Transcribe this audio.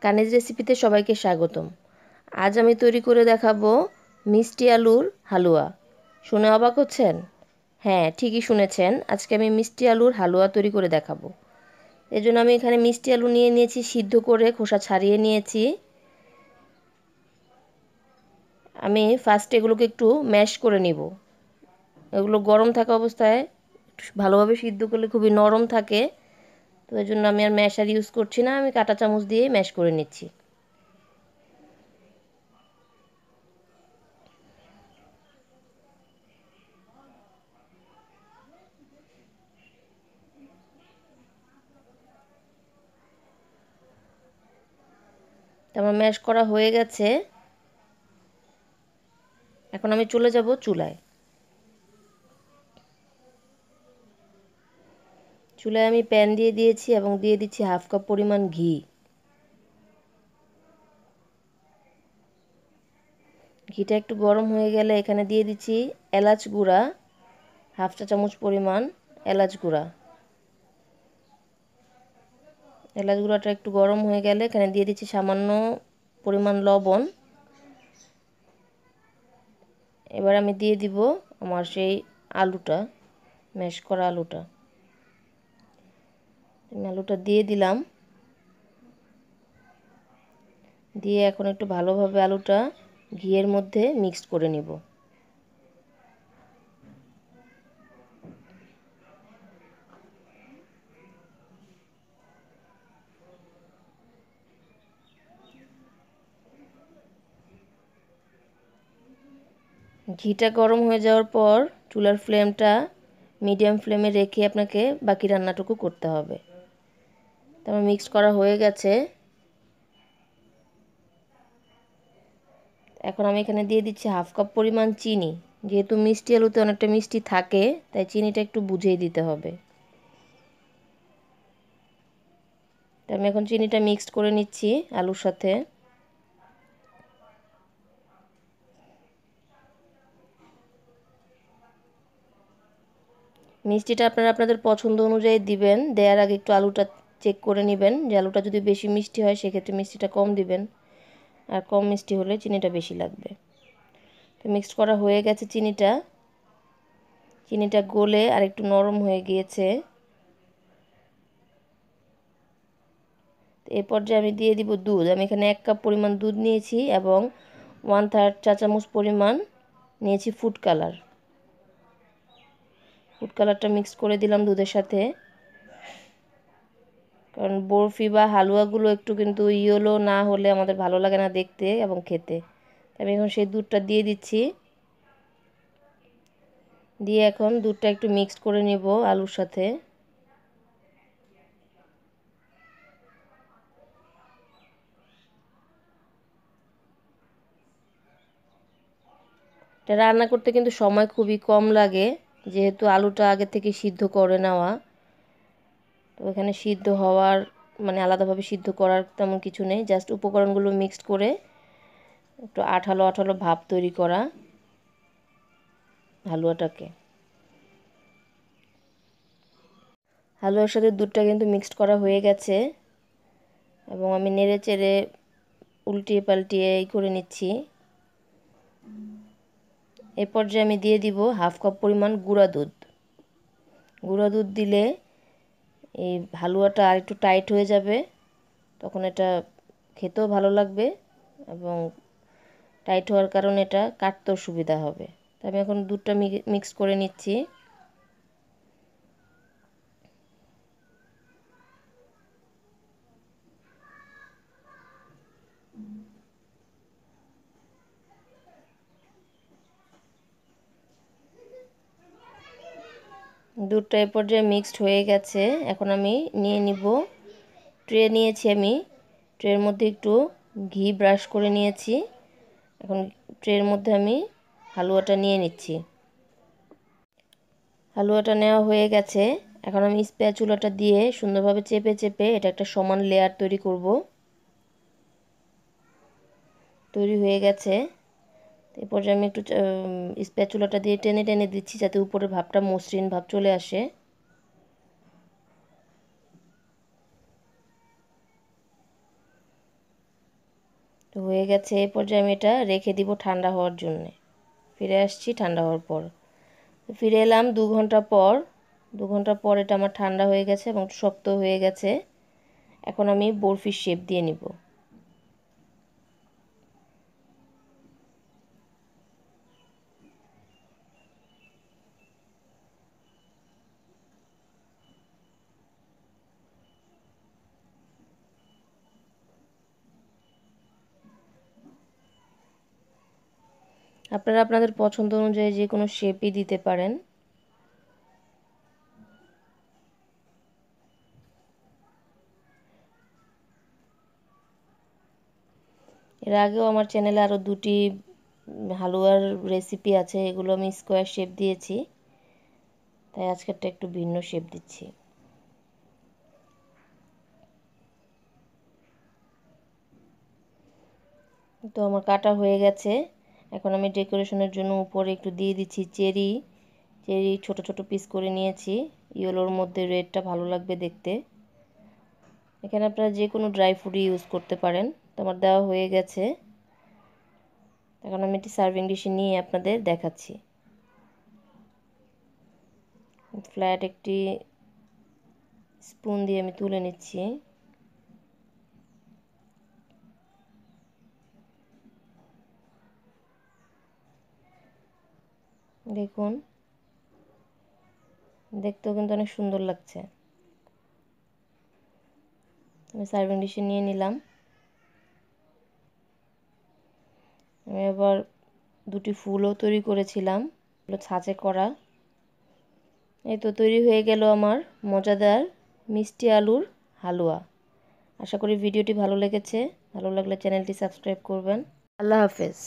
কানিজ রেসিপিতে সবাইকে স্বাগতম। আজ আমি তৈরি করে দেখাবো মিষ্টি আলুর হালুয়া। শুনে অবাক হচ্ছেন? হ্যাঁ, ঠিকই শুনেছেন। আজকে আমি মিষ্টি আলুর হালুয়া তৈরি করে দেখাবো। এজন্য আমি এখানে মিষ্টি আলু নিয়ে নিয়েছি, সিদ্ধ করে খোসা ছাড়িয়ে নিয়েছি। আমি ফার্স্ট এগুলোকে একটু ম্যাশ করে নিব। এগুলো গরম থাকা অবস্থায় ভালোভাবে সিদ্ধ করলে খুবই নরম থাকে। তো এই জন্য আমি আর ম্যাশার ইউজ করছি না, আমি কাঁটা চামচ দিয়ে ম্যাশ করে নিচ্ছি। তো আমার ম্যাশ করা হয়ে গেছে। এখন আমি চলে যাব চুলায়। চুলায় আমি প্যান দিয়ে দিয়েছি এবং দিয়ে দিচ্ছি হাফ কাপ পরিমাণ ঘি। ঘিটা একটু গরম হয়ে গেলে এখানে দিয়ে দিচ্ছি এলাচ গুঁড়া, হাফ চা চামচ পরিমাণ এলাচ গুঁড়া। এলাচ গুঁড়াটা একটু গরম হয়ে গেলে এখানে দিয়ে দিচ্ছি সামান্য পরিমাণ লবণ। এবার আমি দিয়ে দিব আমার সেই আলুটা, ম্যাশ করা আলুটা। আমি আলুটা দিয়ে দিলাম। দিয়ে এখন একটু ভালোভাবে আলুটা ঘিয়ের মধ্যে মিক্সড করে নিব। ঘিটা গরম হয়ে যাওয়ার পর চুলার ফ্লেমটা মিডিয়াম ফ্লেমে রেখে আপনাকে বাকি রান্নাটুকু করতে হবে। তারপর মিক্স করা হয়ে গেছে। এখন আমি এখানে দিয়ে দিচ্ছি হাফ কাপ পরিমাণ চিনি। যেহেতু মিষ্টি আলুতে অনেকটা মিষ্টি থাকে, তাই চিনিটা একটু বুঝেই দিতে হবে। তাই আমি এখন চিনিটা মিক্সড করে নিচ্ছি আলুর সাথে। মিষ্টিটা আপনারা আপনাদের পছন্দ অনুযায়ী দিবেন। দেওয়ার আগে একটু আলুটা চেক করে নেবেন, যে আলুটা যদি বেশি মিষ্টি হয় সেক্ষেত্রে মিষ্টিটা কম দিবেন, আর কম মিষ্টি হলে চিনিটা বেশি লাগবে। তো মিক্সড করা হয়ে গেছে চিনিটা। চিনিটা গলে আর একটু নরম হয়ে গিয়েছে। এই পর্যায়ে আমি দিয়ে দিব দুধ। আমি এখানে 1 কাপ পরিমাণ দুধ নিয়েছি এবং 1/3 চা চামচ পরিমাণ নিয়েছি ফুড কালার। ফুড কালারটা মিক্স করে দিলাম দুধের সাথে, কারণ বরফি বা হালুয়াগুলো একটু কিন্তু ইয়েলো না হলে আমাদের ভালো লাগে না দেখতে এবং খেতে। আমি এখন সেই দুধটা দিয়ে দিচ্ছি। দিয়ে এখন দুধটা একটু মিক্স করে নেব আলুর সাথে। এটা রান্না করতে কিন্তু সময় খুবই কম লাগে, যেহেতু আলুটা আগে থেকে সিদ্ধ করে নেওয়া। তো এখানে সিদ্ধ হওয়ার মানে আলাদাভাবে সিদ্ধ করার তেমন কিছু নেই, জাস্ট উপকরণগুলো মিক্সড করে একটু আঠালো আঠালো ভাব তৈরি করা হালুয়াটাকে। হালুয়ার সাথে দুধটা কিন্তু মিক্সড করা হয়ে গেছে এবং আমি নেড়ে চেড়ে উল্টিয়ে পাল্টিয়ে এই করে নিচ্ছি। এই পর্যায়ে আমি দিয়ে দিব হাফ কাপ পরিমাণ গুঁড়া দুধ। গুঁড়া দুধ দিলে এই হালুয়াটা আর একটু টাইট হয়ে যাবে, তখন এটা খেতেও ভালো লাগবে এবং টাইট হওয়ার কারণে এটা কাটতেও সুবিধা হবে। তো আমি এখন দুধটা মিক্স করে নিচ্ছি। দুধটা এ পর্যায়ে মিক্সড হয়ে গেছে। এখন আমি নিয়ে নিব ট্রে নিয়েছি, আমি ট্রের মধ্যে একটু ঘি ব্রাশ করে নিয়েছি। এখন ট্রের মধ্যে আমি হালুয়াটা নিয়ে নিচ্ছি। হালুয়াটা নেওয়া হয়ে গেছে। এখন আমি স্প্যাচুলাটা দিয়ে সুন্দরভাবে চেপে চেপে এটা একটা সমান লেয়ার তৈরি করব। তৈরি হয়ে গেছে। এরপর আমি একটু স্প্যাচুলাটা দিয়ে টেনে টেনে দিচ্ছি, যাতে উপরের ভাবটা মসৃণ ভাব চলে আসে। তো হয়ে গেছে। এই পর্যায়ে আমি এটা রেখে দিব ঠান্ডা হওয়ার জন্য। ফিরে আসছি ঠান্ডা হওয়ার পর। ফিরে এলাম 2 ঘন্টা পর। 2 ঘন্টা পর এটা আমার ঠান্ডা হয়ে গেছে এবং শক্ত হয়ে গেছে। এখন আমি বরফির শেপ দিয়ে নিব। আপনারা আপনাদের পছন্দ অনুযায়ী যে কোনো শেপই দিতে পারেন। এর আগেও আমার চ্যানেলে আরও 2টি হালুয়ার রেসিপি আছে, এগুলো আমি স্কোয়ার শেপ দিয়েছি, তাই আজকেরটা একটু ভিন্ন শেপ দিচ্ছি। তো আমার কাটা হয়ে গেছে। এখন আমি ডেকোরেশনের জন্য উপরে একটু দিয়ে দিচ্ছি চেরি। ছোট ছোট পিস করে নিয়েছি, ইয়েলোর মধ্যে রেডটা ভালো লাগবে দেখতে। এখানে আপনারা যে কোনো ড্রাই ফ্রুট ইউজ করতে পারেন। তো আমার দেওয়া হয়ে গেছে। এখন আমি একটি সার্ভিং ডিশে নিয়ে আপনাদের দেখাচ্ছি। ফ্ল্যাট একটি স্পুন দিয়ে আমি তুলে নিচ্ছি। দেখুন, দেখতেও কিন্তু অনেক সুন্দর লাগছে। আমি সার্ভিং ডিশে নিয়ে নিলাম। আমি আবার 2টি ফুলও তৈরি করেছিলাম, এগুলো ছাঁচে করা। এই তো তৈরি হয়ে গেল আমার মজাদার মিষ্টি আলুর হালুয়া। আশা করি ভিডিওটি ভালো লেগেছে। ভালো লাগলে চ্যানেলটি সাবস্ক্রাইব করবেন। আল্লাহ হাফেজ।